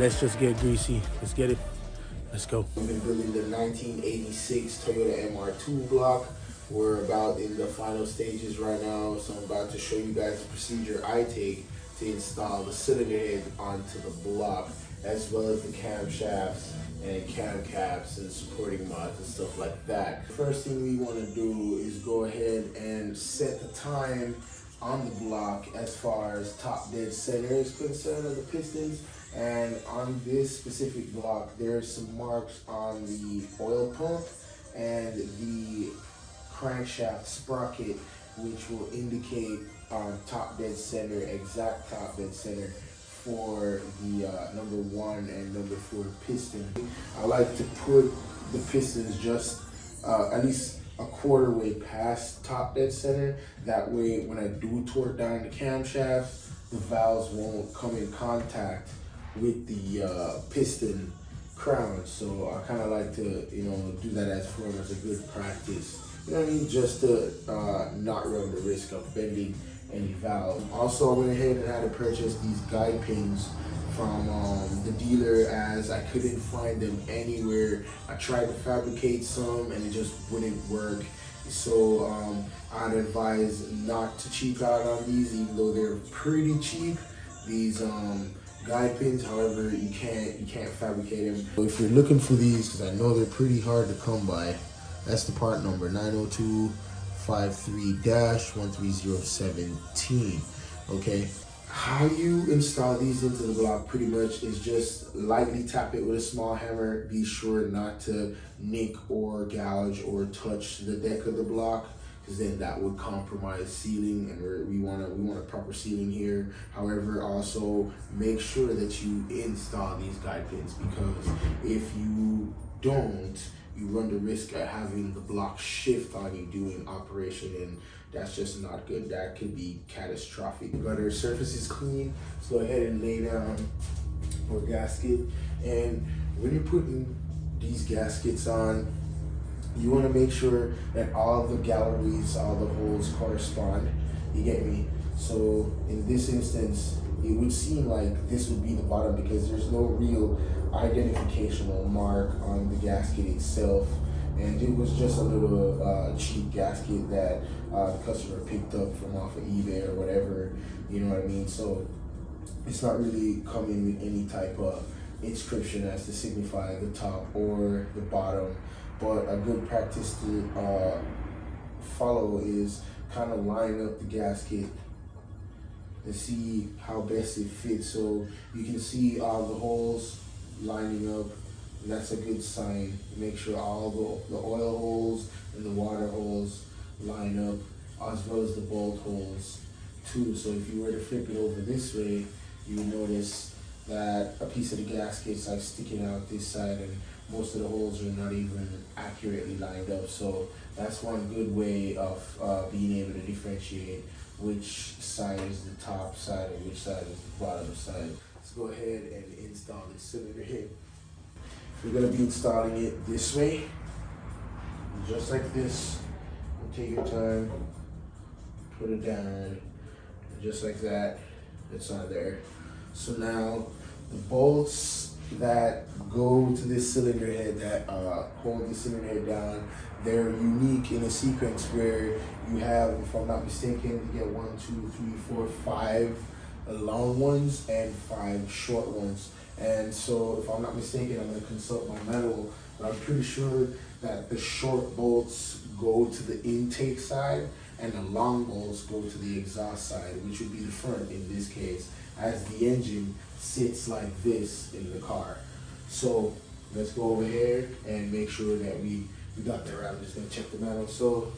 let's just get greasy. Let's get it. Let's go. We've been building the 1986 Toyota MR2 block. We're about in the final stages right now, so I'm about to show you guys the procedure I take to install the cylinder head onto the block, as well as the camshafts and cam caps and supporting mods and stuff like that. First thing we want to do is go ahead and set the time on the block as far as top dead center is concerned of the pistons. And on this specific block, there's some marks on the oil pump and the crankshaft sprocket, which will indicate top dead center, exact top dead center for the number 1 and number 4 piston. I like to put the pistons just at least a quarter way past top dead center. That way, when I do torque down the camshaft, the valves won't come in contact with the piston crown. So I kind of like to, do that as form as a good practice. You know what I mean? Just to not run the risk of bending any valve. Also, I went ahead and had to purchase these guide pins from the dealer, as I couldn't find them anywhere. I tried to fabricate some and it just wouldn't work. So I'd advise not to cheap out on these, even though they're pretty cheap. These guide pins, however, you can't fabricate them. So if you're looking for these, because I know they're pretty hard to come by, that's the part number 90253-13017. Okay, how you install these into the block pretty much is just lightly tap it with a small hammer. Be sure not to nick or gouge or touch the deck of the block, because then that would compromise sealing, and we want a proper sealing here. However, also make sure that you install these guide pins, because if you don't, you run the risk of having the block shift on you during operation, and that's just not good. That could be catastrophic. Gutter surface is clean, so go ahead and lay down your gasket. And when you're putting these gaskets on, you want to make sure that all the galleries, all the holes correspond. You get me? So in this instance, it would seem like this would be the bottom, because there's no real identificational mark on the gasket itself. And it was just a little cheap gasket that the customer picked up from off of eBay or whatever, you know what I mean? So it's not really coming with any type of inscription as to signify the top or the bottom. But a good practice to follow is kind of line up the gasket and see how best it fits. So you can see all the holes lining up. That's a good sign. Make sure all the oil holes and the water holes line up, as well as the bolt holes too. So if you were to flip it over this way, you will notice that a piece of the gasket's like sticking out this side, and most of the holes are not even accurately lined up. So that's one good way of being able to differentiate which side is the top side and which side is the bottom side. Let's go ahead and install this cylinder head. We're going to be installing it this way, just like this. Take your time, put it down, just like that. It's on there. So now the bolts that go to this cylinder head, that hold the cylinder head down, they're unique in a sequence where you have, if I'm not mistaken, you get 1, 2, 3, 4, 5 long ones and 5 short ones. And so if I'm not mistaken, I'm going to consult my manual, but I'm pretty sure that the short bolts go to the intake side and the long bolts go to the exhaust side, which would be the front in this case, as the engine sits like this in the car. So let's go over here and make sure that we got that right. I'm just going to check the manual. So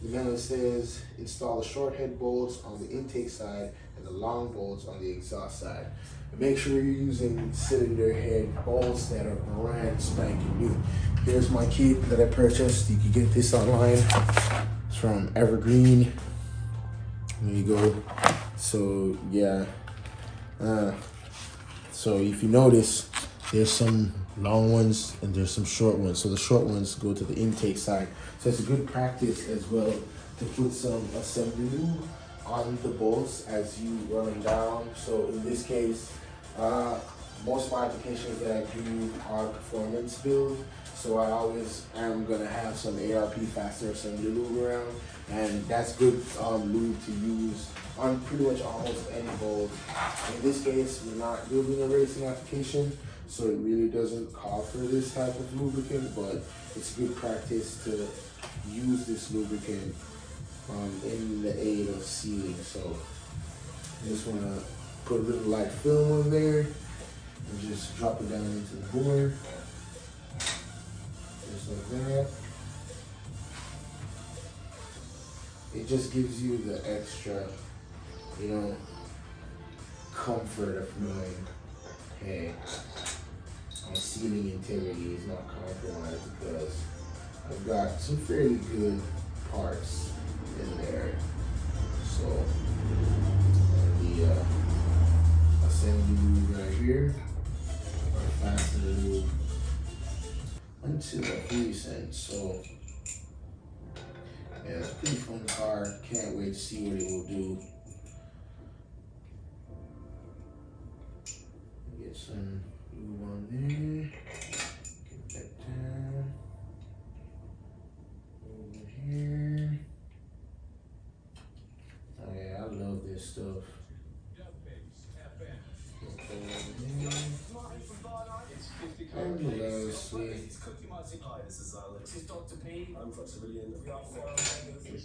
the manual says install the short head bolts on the intake side and the long bolts on the exhaust side. And make sure you're using cylinder head bolts that are brand spanking new. Here's my kit that I purchased. You can get this online. It's from Evergreen. There you go. So yeah. So if you notice, there's some long ones and there's some short ones. So the short ones go to the intake side. So it's a good practice as well to put some assembly lube on the bolts as you run them down. So in this case, most of my applications that I do are performance build, so I always am gonna have some ARP fastener assembly lube around, and that's good lube to use on pretty much almost any bolt. In this case, we're not building a racing application, so it really doesn't call for this type of lubricant, but it's good practice to use this lubricant in the aid of sealing. So I just want to put a little light film on there and just drop it down into the bore, just like that. It just gives you the extra, you know, comfort of knowing, hey, my sealing integrity is not compromised because I've got some fairly good parts in there. So the assembly lube right here, or fastener lube into the free cent. So yeah, it's a pretty fun car. Can't wait to see what it will do. Get some lube on there. Get that down. Over here. Oh yeah, I love this stuff. And lastly, get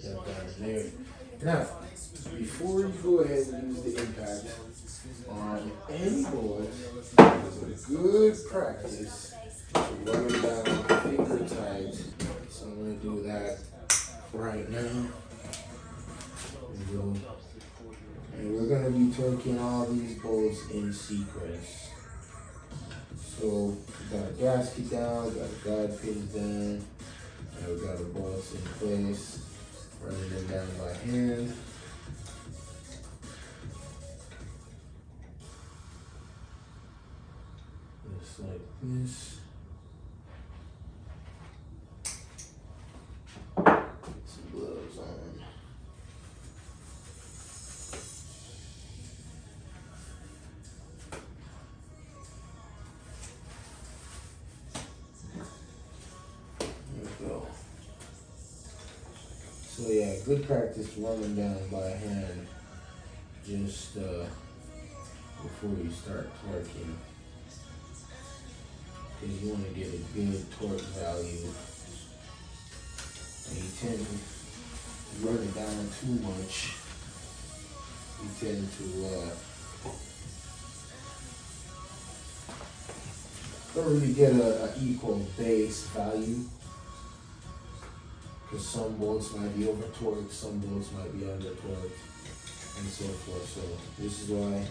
that down there. Now, before you go ahead and use the impact on any board, it's a good practice to run them down finger tight. So I'm going to do that right now. There we go. And we're going to be torquing all these bolts in sequence. So we got a gasket down, we got a guide pins down, and we got our bolts in place, running them down by hand. Just like this. Get some gloves on. So yeah, good practice to run them down by hand just before you start torquing, because you want to get a good torque value. And you tend to run it down too much, you tend to don't really get a equal base value. Because some bolts might be over torqued, some bolts might be under torqued, and so forth. So this is why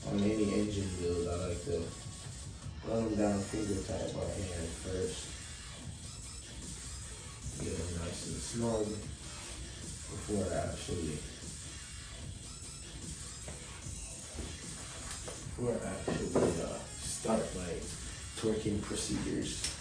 on any engine build I like to run them down finger tight by hand first. Get them nice and snug before I actually start my torquing procedures.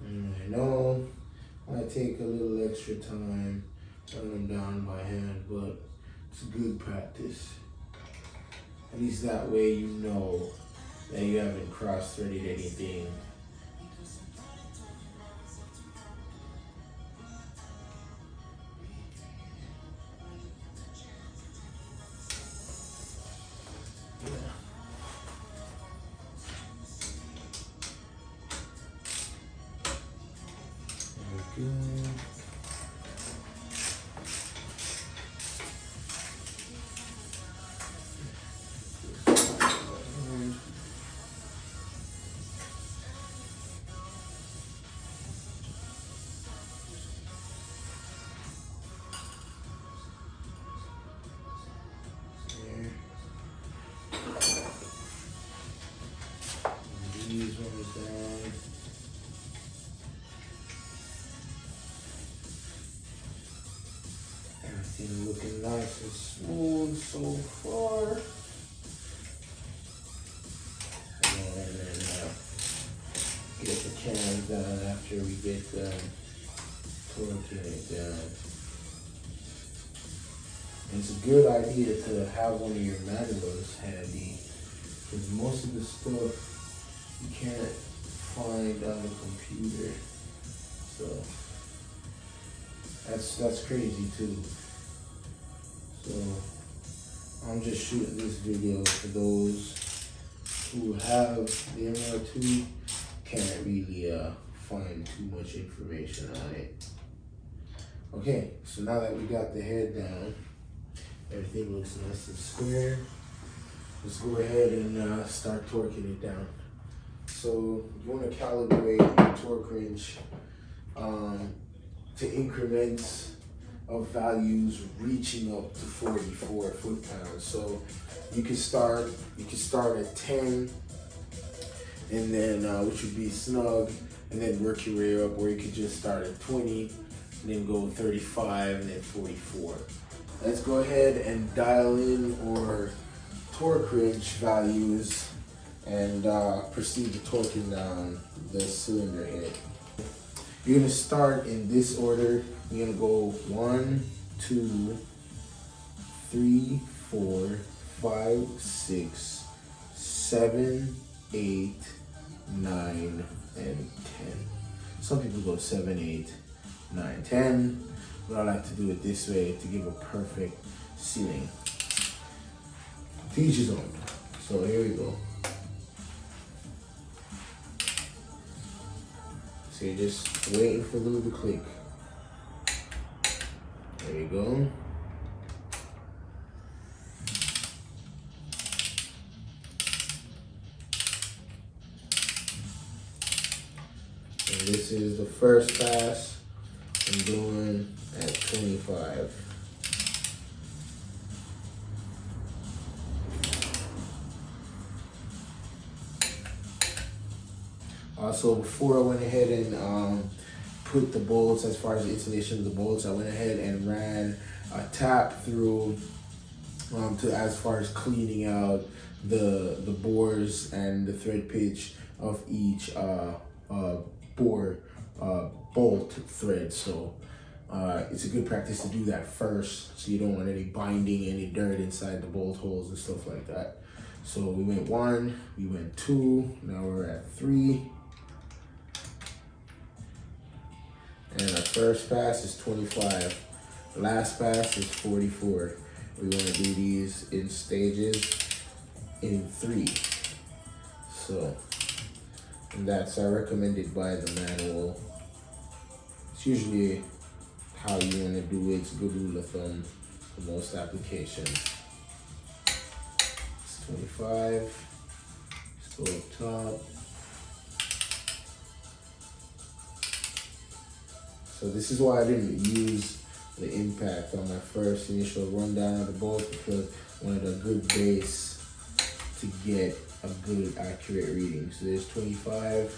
I know it might take a little extra time running them down by hand, but it's good practice. At least that way you know that you haven't cross-threaded anything. Everything looking nice and smooth so far. And then get the cam done after we get done torquing it down. And it's a good idea to have one of your manuals handy, because most of the stuff you can't find on the computer. So that's crazy too. So I'm just shooting this video for those who have the mr2, can't really find too much information on it. Okay, so now that we got the head down, everything looks nice and square, let's go ahead and start torquing it down. So you want to calibrate your torque wrench to increments of values reaching up to 44 foot-pounds. So you can start at 10, and then which would be snug, and then work your way up, or you could just start at 20 and then go 35 and then 44. Let's go ahead and dial in our torque wrench values and proceed to torquing down the cylinder head. You're gonna start in this order. You're gonna go 1, 2, 3, 4, 5, 6, 7, 8, 9, and 10. Some people go 7, 8, 9, 10, but I like to do it this way to give a perfect sealing. To each his own. So here we go. So you're just waiting for the little click. There you go. And this is the first pass. I'm doing at 25. Also, before I went ahead and put the bolts, as far as the installation of the bolts, I went ahead and ran a tap through to as far as cleaning out the bores and the thread pitch of each bolt thread. So it's a good practice to do that first, so you don't want any binding, any dirt inside the bolt holes and stuff like that. So we went 1, we went 2, now we're at 3. And our first pass is 25. Last pass is 44. We want to do these in stages in 3. So, and that's recommended by the manual. It's usually how you want to do it. It's a good rule of thumb for most applications. It's 25. Let's go up top. So this is why I didn't use the impact on my first initial rundown of the bolt, because I wanted a good base to get a good accurate reading. So there's 25.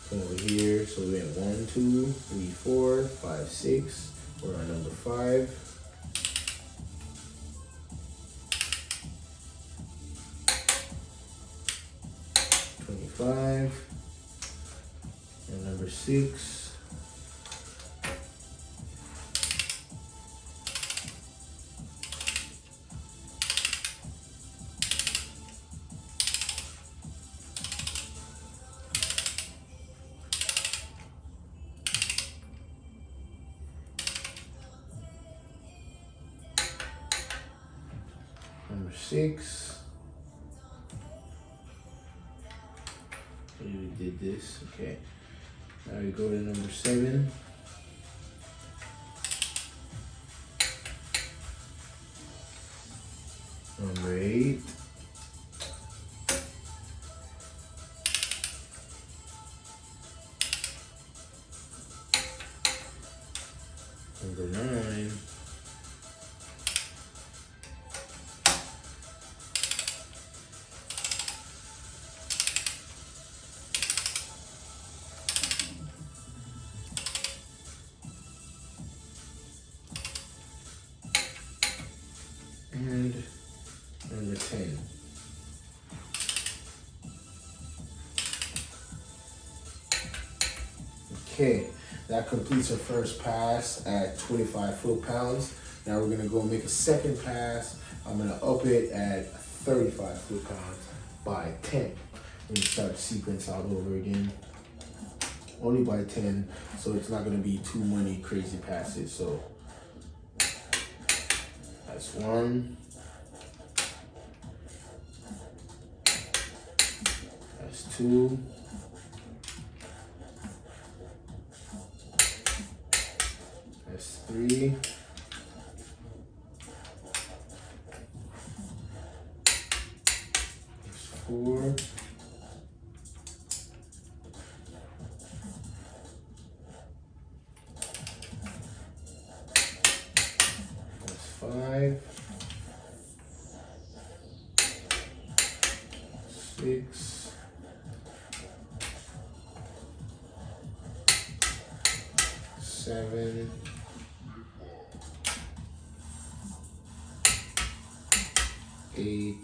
Come over here. So we went 1, 2, 3, 4, 5, 6. We're on number 5. And number 6. Number 6. We did this, okay. Now we go to number 7. Number 8. Number 9. And number 10. Okay, that completes our first pass at 25 foot-pounds. Now we're gonna go make a second pass. I'm gonna up it at 35 foot-pounds by 10. We're gonna start the sequence all over again. Only by 10, so it's not gonna be too many crazy passes. So that's 1. That's 2. That's 3. That's 4. That's 5. 6. 7. 8.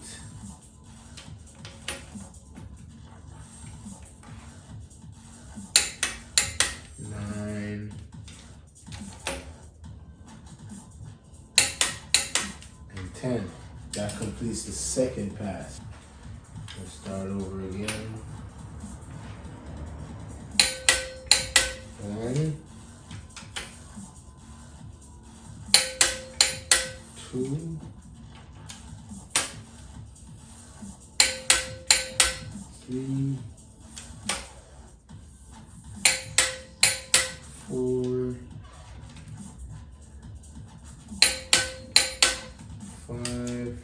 9. And 10. That completes the second pass. Let's start over again. 1, 2, 3, 4, 5,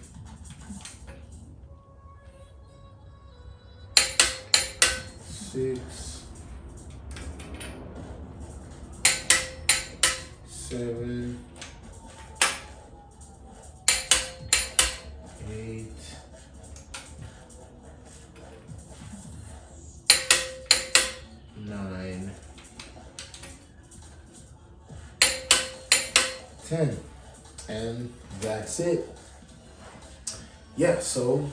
6, 7, 8, 9, 10. And that's it. Yeah, so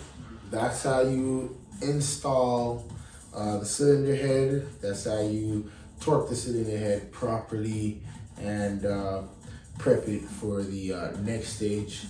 that's how you install the cylinder head. That's how you torque the cylinder head properly and prep it for the next stage.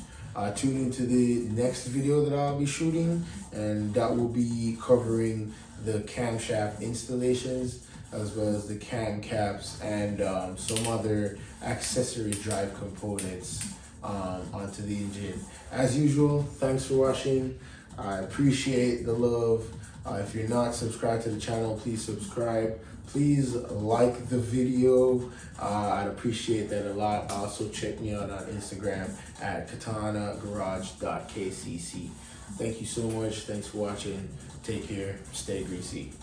Tune into the next video that I'll be shooting, and that will be covering the camshaft installations as well as the cam caps and some other accessory drive components onto the engine. As usual, thanks for watching. I appreciate the love. If you're not subscribed to the channel, please subscribe. Please like the video. I'd appreciate that a lot. Also check me out on Instagram at katanagarage.kcc. Thank you so much. Thanks for watching. Take care. Stay greasy.